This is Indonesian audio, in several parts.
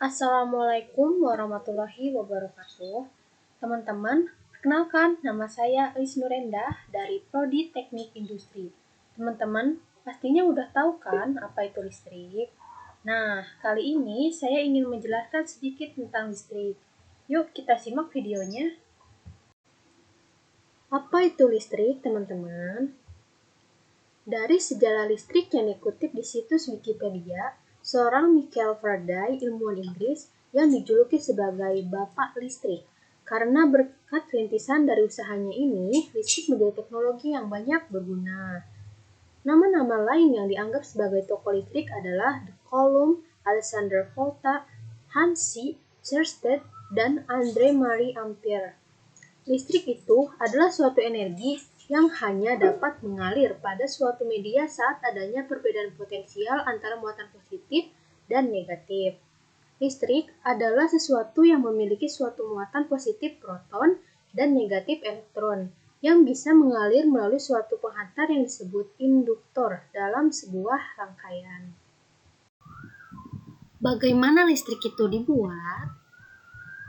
Assalamualaikum warahmatullahi wabarakatuh. Teman-teman, perkenalkan nama saya Lis Nurendah dari Prodi Teknik Industri. Teman-teman, pastinya udah tahu kan apa itu listrik? Nah, kali ini saya ingin menjelaskan sedikit tentang listrik. Yuk kita simak videonya. Apa itu listrik, teman-teman? Dari sejarah listrik yang dikutip di situs Wikipedia, seorang Michael Faraday, ilmuwan Inggris yang dijuluki sebagai Bapak Listrik. Karena berkat rintisan dari usahanya ini, listrik menjadi teknologi yang banyak berguna. Nama-nama lain yang dianggap sebagai tokoh listrik adalah De Coulomb, Alexander Volta, Hansi Ørsted, dan André-Marie Ampère. Listrik itu adalah suatu energi yang hanya dapat mengalir pada suatu media saat adanya perbedaan potensial antara muatan positif dan negatif. Listrik adalah sesuatu yang memiliki suatu muatan positif proton dan negatif elektron yang bisa mengalir melalui suatu penghantar yang disebut induktor dalam sebuah rangkaian. Bagaimana listrik itu dibuat?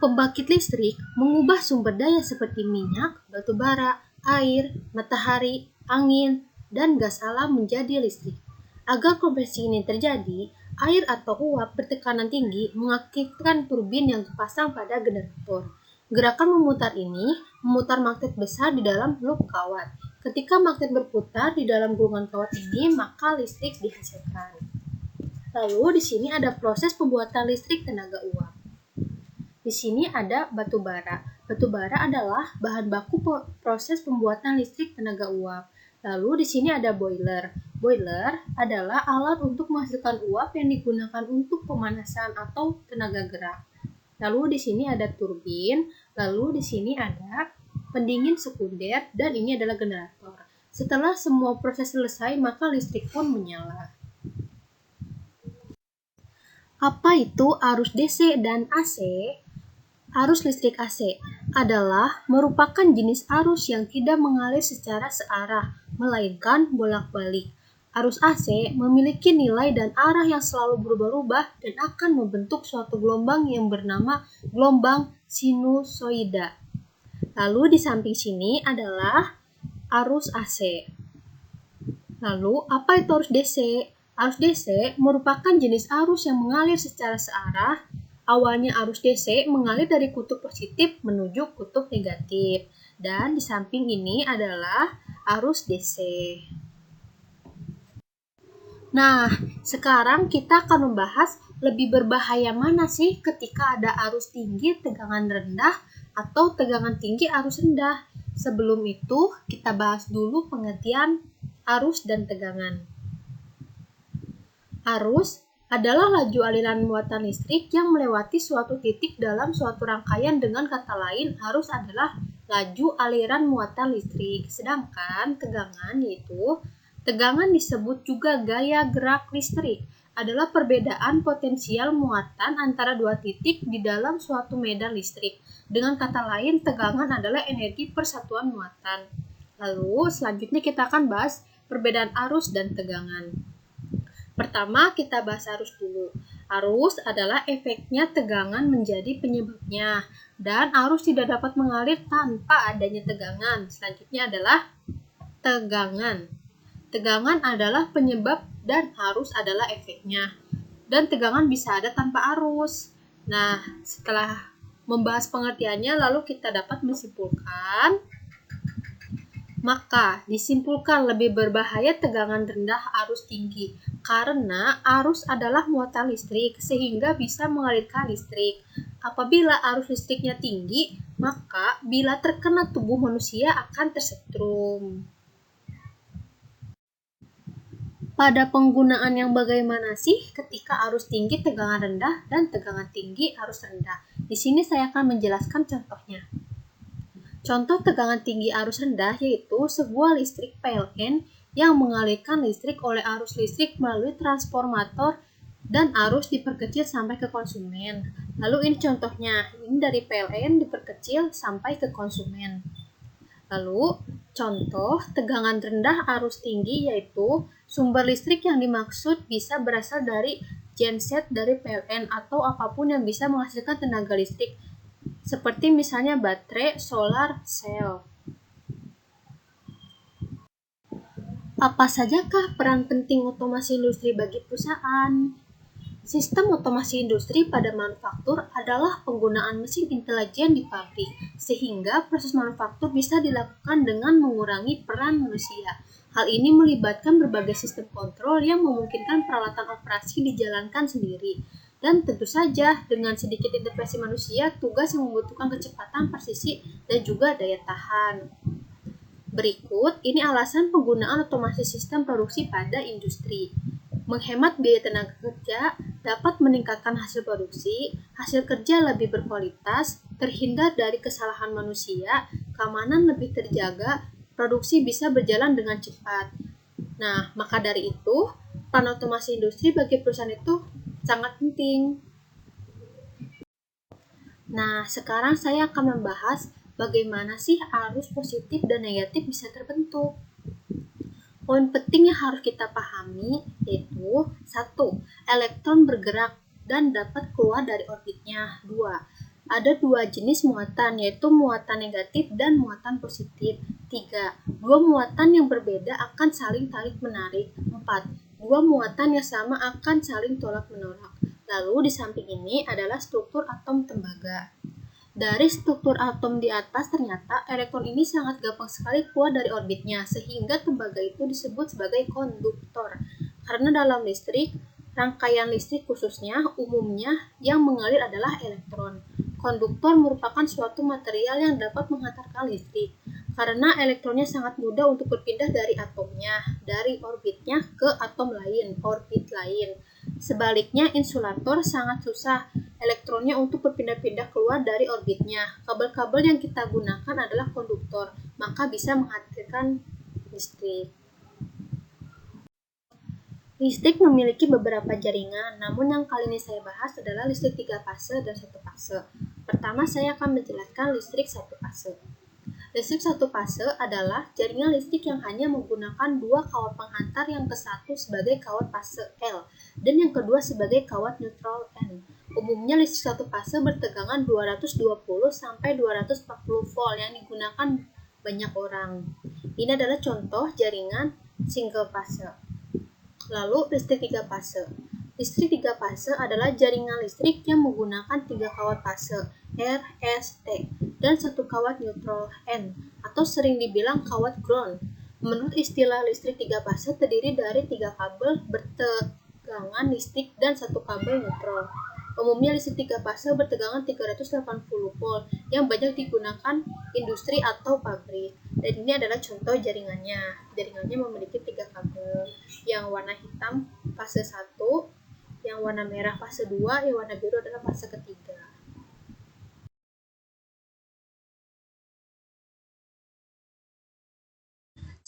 Pembangkit listrik mengubah sumber daya seperti minyak, batu bara, air, matahari, angin, dan gas alam menjadi listrik. Agar konversi ini terjadi, air atau uap bertekanan tinggi mengaktifkan turbin yang terpasang pada generator. Gerakan memutar ini memutar magnet besar di dalam loop kawat. Ketika magnet berputar di dalam gulungan kawat ini, maka listrik dihasilkan. Lalu di sini ada proses pembuatan listrik tenaga uap. Di sini ada batu bara. Batu bara adalah bahan baku proses pembuatan listrik tenaga uap. Lalu di sini ada boiler. Boiler adalah alat untuk menghasilkan uap yang digunakan untuk pemanasan atau tenaga gerak. Lalu di sini ada turbin. Lalu di sini ada pendingin sekunder dan ini adalah generator. Setelah semua proses selesai, maka listrik pun menyala. Apa itu arus DC dan AC? Arus listrik AC adalah merupakan jenis arus yang tidak mengalir secara searah, melainkan bolak-balik. Arus AC memiliki nilai dan arah yang selalu berubah-ubah dan akan membentuk suatu gelombang yang bernama gelombang sinusoida. Lalu di samping sini adalah arus AC. Lalu apa itu arus DC? Arus DC merupakan jenis arus yang mengalir secara searah. Awalnya arus DC mengalir dari kutub positif menuju kutub negatif. Dan di samping ini adalah arus DC. Nah, sekarang kita akan membahas lebih berbahaya mana sih ketika ada arus tinggi tegangan rendah atau tegangan tinggi arus rendah. Sebelum itu, kita bahas dulu pengertian arus dan tegangan. Arus adalah laju aliran muatan listrik yang melewati suatu titik dalam suatu rangkaian. Dengan kata lain, arus adalah laju aliran muatan listrik. Sedangkan tegangan yaitu tegangan disebut juga gaya gerak listrik, adalah perbedaan potensial muatan antara dua titik di dalam suatu medan listrik. Dengan kata lain, tegangan adalah energi persatuan muatan. Lalu selanjutnya kita akan bahas perbedaan arus dan tegangan. Pertama, kita bahas arus dulu. Arus adalah efeknya tegangan menjadi penyebabnya, dan arus tidak dapat mengalir tanpa adanya tegangan. Selanjutnya adalah tegangan. Tegangan adalah penyebab dan arus adalah efeknya. Dan tegangan bisa ada tanpa arus. Nah, setelah membahas pengertiannya, lalu kita dapat menyimpulkan. Maka disimpulkan lebih berbahaya tegangan rendah arus tinggi karena arus adalah muatan listrik sehingga bisa mengalirkan listrik. Apabila arus listriknya tinggi, maka bila terkena tubuh manusia akan tersetrum. Pada penggunaan yang bagaimana sih ketika arus tinggi tegangan rendah dan tegangan tinggi arus rendah? Di sini saya akan menjelaskan contohnya. Contoh tegangan tinggi arus rendah yaitu sebuah listrik PLN yang mengalirkan listrik oleh arus listrik melalui transformator dan arus diperkecil sampai ke konsumen. Lalu ini contohnya, ini dari PLN diperkecil sampai ke konsumen. Lalu contoh tegangan rendah arus tinggi yaitu sumber listrik yang dimaksud bisa berasal dari genset dari PLN atau apapun yang bisa menghasilkan tenaga listrik, seperti misalnya baterai, solar, sel. Apa sajakah peran penting otomasi industri bagi perusahaan? Sistem otomasi industri pada manufaktur adalah penggunaan mesin intelijen di pabrik, sehingga proses manufaktur bisa dilakukan dengan mengurangi peran manusia. Hal ini melibatkan berbagai sistem kontrol yang memungkinkan peralatan operasi dijalankan sendiri. Dan tentu saja, dengan sedikit intervensi manusia, tugas yang membutuhkan kecepatan, presisi, dan juga daya tahan. Berikut, ini alasan penggunaan otomasi sistem produksi pada industri. Menghemat biaya tenaga kerja, dapat meningkatkan hasil produksi, hasil kerja lebih berkualitas, terhindar dari kesalahan manusia, keamanan lebih terjaga, produksi bisa berjalan dengan cepat. Nah, maka dari itu, peran otomasi industri bagi perusahaan itu sangat penting. Nah, sekarang saya akan membahas bagaimana sih arus positif dan negatif bisa terbentuk. Poin penting yang harus kita pahami yaitu 1. Elektron bergerak dan dapat keluar dari orbitnya. 2. Ada dua jenis muatan yaitu muatan negatif dan muatan positif. 3. Dua muatan yang berbeda akan saling tarik-menarik. 4. Dua muatan yang sama akan saling tolak-menolak. Lalu di samping ini adalah struktur atom tembaga. Dari struktur atom di atas ternyata elektron ini sangat gampang sekali keluar dari orbitnya sehingga tembaga itu disebut sebagai konduktor. Karena dalam listrik, rangkaian listrik khususnya umumnya yang mengalir adalah elektron. Konduktor merupakan suatu material yang dapat menghantarkan listrik karena elektronnya sangat mudah untuk berpindah dari atomnya, dari orbitnya ke atom lain, orbit lain. Sebaliknya, insulator sangat susah elektronnya untuk berpindah-pindah keluar dari orbitnya. Kabel-kabel yang kita gunakan adalah konduktor, maka bisa menghasilkan listrik. Listrik memiliki beberapa jaringan, namun yang kali ini saya bahas adalah listrik 3 fase dan 1 fase. Pertama, saya akan menjelaskan listrik 1 fase. Listrik 1 fase adalah jaringan listrik yang hanya menggunakan dua kawat penghantar, yang ke satu sebagai kawat fase L dan yang kedua sebagai kawat neutral N. Umumnya listrik 1 fase bertegangan 220 sampai 240 volt yang digunakan banyak orang. Ini adalah contoh jaringan single fase. Lalu listrik 3 fase. Listrik 3 fase adalah jaringan listrik yang menggunakan 3 kawat fase R, S, T dan 1 kawat neutral N atau sering dibilang kawat ground. Menurut istilah listrik 3 fase terdiri dari 3 kabel bertegangan listrik dan 1 kabel neutral. Umumnya listrik 3 fase bertegangan 380 volt yang banyak digunakan industri atau pabrik. Dan ini adalah contoh jaringannya. Jaringannya memiliki 3 kabel. Yang warna hitam fase 1, yang warna merah fase 2, yang warna biru adalah fase ketiga.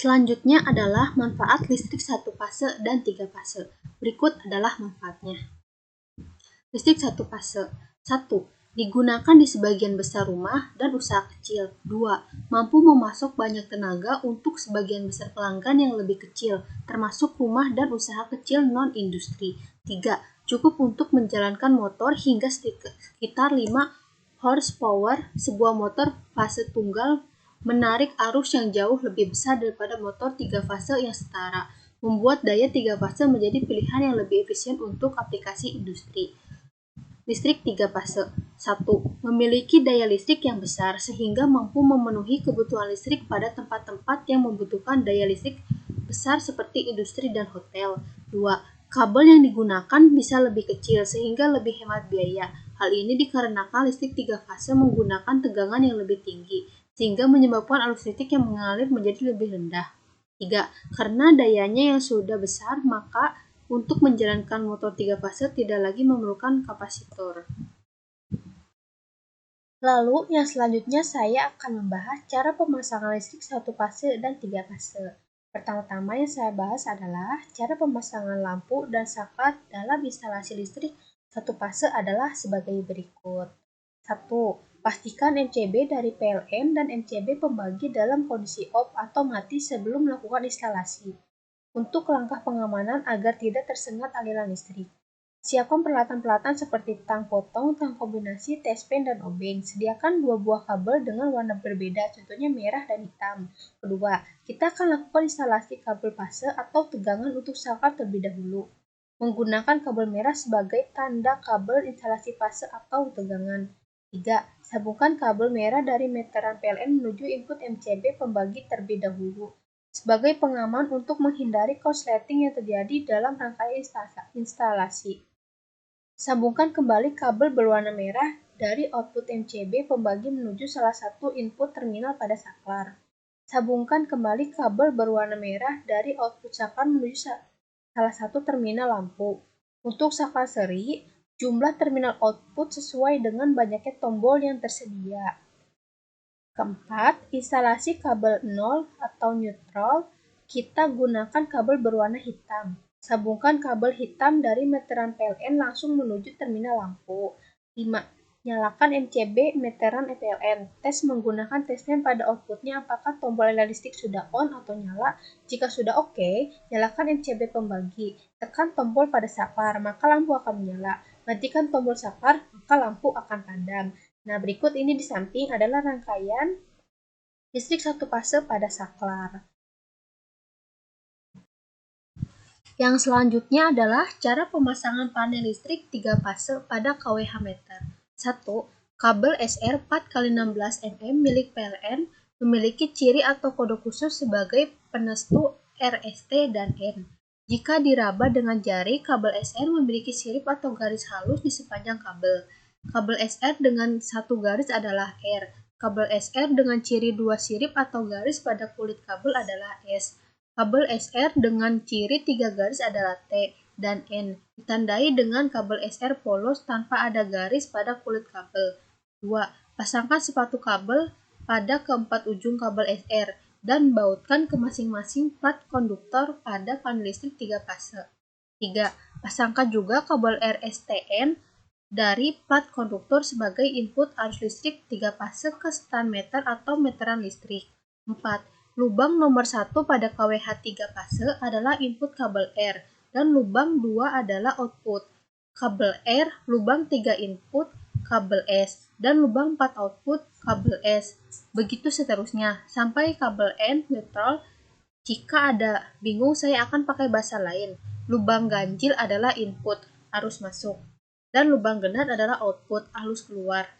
Selanjutnya adalah manfaat listrik 1 fase dan 3 fase. Berikut adalah manfaatnya. Listrik 1 fase. 1. Digunakan di sebagian besar rumah dan usaha kecil. 2. Mampu memasok banyak tenaga untuk sebagian besar pelanggan yang lebih kecil, termasuk rumah dan usaha kecil non-industri. 3. Cukup untuk menjalankan motor hingga sekitar 5 horsepower. Sebuah motor fase tunggal menarik arus yang jauh lebih besar daripada motor 3 fase yang setara, membuat daya 3 fase menjadi pilihan yang lebih efisien untuk aplikasi industri. Listrik 3 fase. 1. Memiliki daya listrik yang besar sehingga mampu memenuhi kebutuhan listrik pada tempat-tempat yang membutuhkan daya listrik besar seperti industri dan hotel. 2. Kabel yang digunakan bisa lebih kecil sehingga lebih hemat biaya. Hal ini dikarenakan listrik 3 fase menggunakan tegangan yang lebih tinggi, sehingga menyebabkan arus listrik yang mengalir menjadi lebih rendah. 3. Karena dayanya yang sudah besar, maka untuk menjalankan motor 3 fase tidak lagi memerlukan kapasitor. Lalu, yang selanjutnya saya akan membahas cara pemasangan listrik 1 fase dan 3 fase. Pertama-tama yang saya bahas adalah cara pemasangan lampu dan saklar dalam instalasi listrik 1 fase adalah sebagai berikut. 1. Pastikan MCB dari PLN dan MCB pembagi dalam kondisi off atau mati sebelum melakukan instalasi, untuk langkah pengamanan agar tidak tersengat aliran listrik. Siapkan peralatan-peralatan seperti tang potong, tang kombinasi, tespen, dan obeng. Sediakan 2 buah kabel dengan warna berbeda, contohnya merah dan hitam. Kedua, kita akan lakukan instalasi kabel fase atau tegangan untuk saklar terlebih dahulu. Menggunakan kabel merah sebagai tanda kabel instalasi fase atau tegangan. 3. Sambungkan kabel merah dari meteran PLN menuju input MCB pembagi terlebih dahulu. Sebagai pengaman untuk menghindari korsleting yang terjadi dalam rangkaian instalasi. Sambungkan kembali kabel berwarna merah dari output MCB pembagi menuju salah satu input terminal pada saklar. Sambungkan kembali kabel berwarna merah dari output saklar menuju salah satu terminal lampu. Untuk saklar seri, jumlah terminal output sesuai dengan banyaknya tombol yang tersedia. Keempat, instalasi kabel 0 atau neutral, kita gunakan kabel berwarna hitam. Sambungkan kabel hitam dari meteran PLN langsung menuju terminal lampu. 5. Nyalakan MCB meteran PLN. Tes menggunakan tesnya pada outputnya apakah tombol listrik sudah on atau nyala. Jika sudah oke, nyalakan MCB pembagi. Tekan tombol pada saklar, maka lampu akan menyala. Matikan tombol saklar, maka lampu akan padam. Nah, berikut ini di samping adalah rangkaian listrik satu fase pada saklar. Yang selanjutnya adalah cara pemasangan panel listrik 3 fase pada kWh meter. 1. Kabel SR 4x16 mm milik PLN memiliki ciri atau kode khusus sebagai penestu RST dan N. Jika diraba dengan jari, kabel SR memiliki sirip atau garis halus di sepanjang kabel. Kabel SR dengan satu garis adalah R. Kabel SR dengan ciri 2 sirip atau garis pada kulit kabel adalah S. Kabel SR dengan ciri 3 garis adalah T dan N. Ditandai dengan kabel SR polos tanpa ada garis pada kulit kabel. 2. Pasangkan sepatu kabel pada keempat ujung kabel SR dan bautkan ke masing-masing plat konduktor pada panel listrik 3 fase. 3. Pasangkan juga kabel RSTN dari plat konduktor sebagai input arus listrik 3 fase ke stand meter atau meteran listrik. 4. Lubang nomor 1 pada kWh 3 fase adalah input kabel R dan lubang 2 adalah output. Kabel R, lubang 3 input kabel S dan lubang 4 output kabel S. Begitu seterusnya sampai kabel N neutral. Jika ada bingung, saya akan pakai bahasa lain. Lubang ganjil adalah input arus masuk dan lubang genap adalah output arus keluar.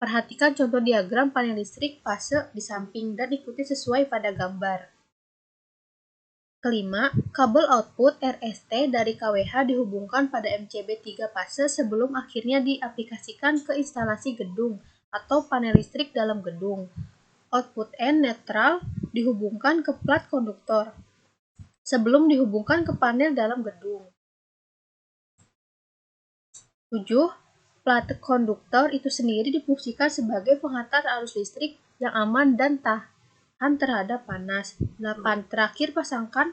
Perhatikan contoh diagram panel listrik fase di samping dan ikuti sesuai pada gambar. Kelima, kabel output RST dari kWh dihubungkan pada MCB 3 fase sebelum akhirnya diaplikasikan ke instalasi gedung atau panel listrik dalam gedung. Output N netral dihubungkan ke plat konduktor sebelum dihubungkan ke panel dalam gedung. 7. Plat konduktor itu sendiri difungsikan sebagai penghantar arus listrik yang aman dan tahan terhadap panas. 8. Terakhir, pasangkan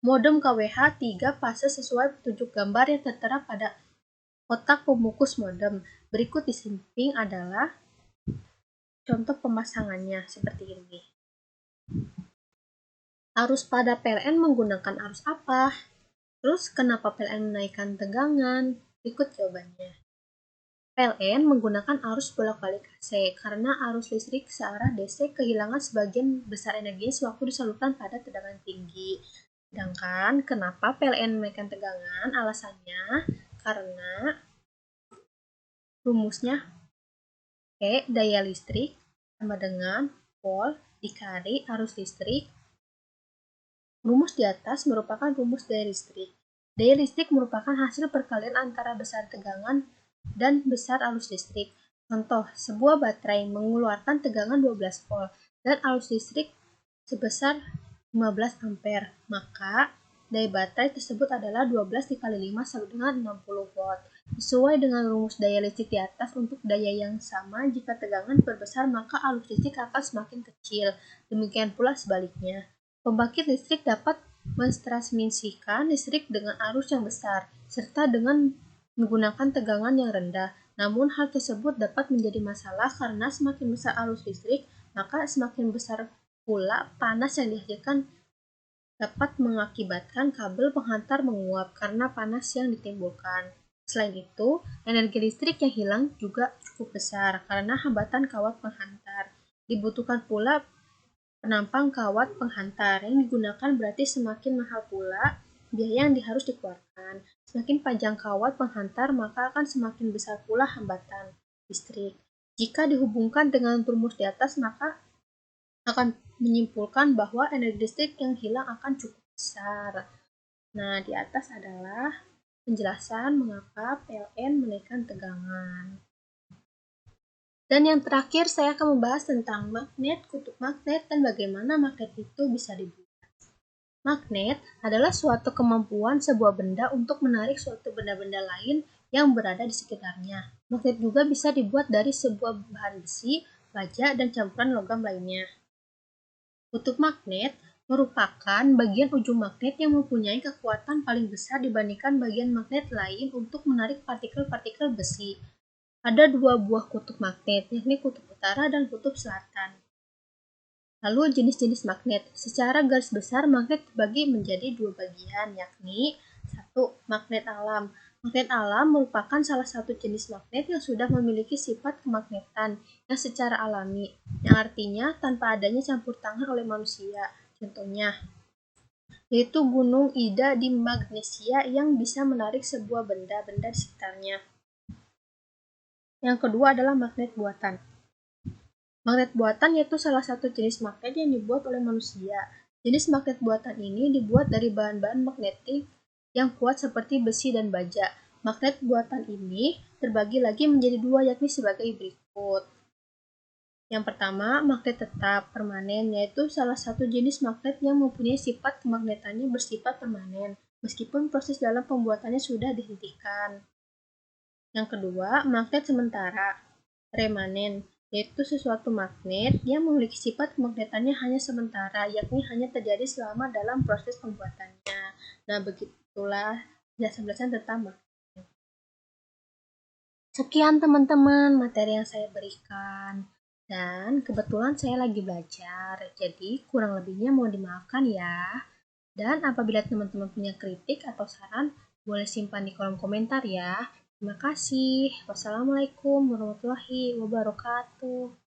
modem kWh 3 fase sesuai petunjuk gambar yang tertera pada kotak pembungkus modem. Berikut di samping adalah contoh pemasangannya seperti ini. Arus pada PLN menggunakan arus apa? Terus kenapa PLN menaikkan tegangan? Berikut jawabannya. PLN menggunakan arus bolak-balik AC karena arus listrik searah DC kehilangan sebagian besar energinya sewaktu disalurkan pada tegangan tinggi. Sedangkan kenapa PLN menaikkan tegangan? Alasannya karena rumusnya E daya listrik sama dengan volt dikali arus listrik. Rumus di atas merupakan rumus daya listrik. Daya listrik merupakan hasil perkalian antara besar tegangan dan besar arus listrik. Contoh, sebuah baterai mengeluarkan tegangan 12 volt dan arus listrik sebesar 15 ampere. Maka daya baterai tersebut adalah 12 dikali 5 sama dengan 60 volt. Sesuai dengan rumus daya listrik di atas, untuk daya yang sama jika tegangan diperbesar maka arus listrik akan semakin kecil. Demikian pula sebaliknya. Pembangkit listrik dapat mentransmisikan listrik dengan arus yang besar serta dengan menggunakan tegangan yang rendah. Namun hal tersebut dapat menjadi masalah karena semakin besar arus listrik, maka semakin besar pula panas yang dihasilkan dapat mengakibatkan kabel penghantar menguap karena panas yang ditimbulkan. Selain itu, energi listrik yang hilang juga cukup besar karena hambatan kawat penghantar. Dibutuhkan pula penampang kawat penghantar yang digunakan, berarti semakin mahal pula biaya yang harus dikeluarkan. Semakin panjang kawat penghantar, maka akan semakin besar pula hambatan listrik. Jika dihubungkan dengan rumus di atas, maka akan menyimpulkan bahwa energi listrik yang hilang akan cukup besar. Nah, di atas adalah penjelasan mengapa PLN menaikkan tegangan. Dan yang terakhir, saya akan membahas tentang magnet, kutub magnet, dan bagaimana magnet itu bisa dibuat. Magnet adalah suatu kemampuan sebuah benda untuk menarik suatu benda-benda lain yang berada di sekitarnya. Magnet juga bisa dibuat dari sebuah bahan besi, baja, dan campuran logam lainnya. Kutub magnet merupakan bagian ujung magnet yang mempunyai kekuatan paling besar dibandingkan bagian magnet lain untuk menarik partikel-partikel besi. Ada dua buah kutub magnet, yakni kutub utara dan kutub selatan. Lalu jenis-jenis magnet. Secara garis besar, magnet terbagi menjadi dua bagian, yakni 1. Magnet alam. Magnet alam merupakan salah satu jenis magnet yang sudah memiliki sifat kemagnetan yang secara alami, yang artinya tanpa adanya campur tangan oleh manusia. Contohnya, yaitu Gunung Ida di Magnesia yang bisa menarik sebuah benda-benda di sekitarnya. Yang kedua adalah magnet buatan. Magnet buatan yaitu salah satu jenis magnet yang dibuat oleh manusia. Jenis magnet buatan ini dibuat dari bahan-bahan magnetik yang kuat seperti besi dan baja. Magnet buatan ini terbagi lagi menjadi dua, yakni sebagai berikut. Yang pertama, magnet tetap permanen, yaitu salah satu jenis magnet yang mempunyai sifat kemagnetannya bersifat permanen, meskipun proses dalam pembuatannya sudah dihentikan. Yang kedua, magnet sementara, remanen, yaitu sesuatu magnet yang memiliki sifat kemagnetannya hanya sementara, yakni hanya terjadi selama dalam proses pembuatannya. Nah, begitulah penjelasan tentang magnet. Sekian teman-teman materi yang saya berikan. Dan kebetulan saya lagi belajar, jadi kurang lebihnya mohon dimaafkan ya. Dan apabila teman-teman punya kritik atau saran, boleh simpan di kolom komentar ya. Terima kasih. Wassalamualaikum warahmatullahi wabarakatuh.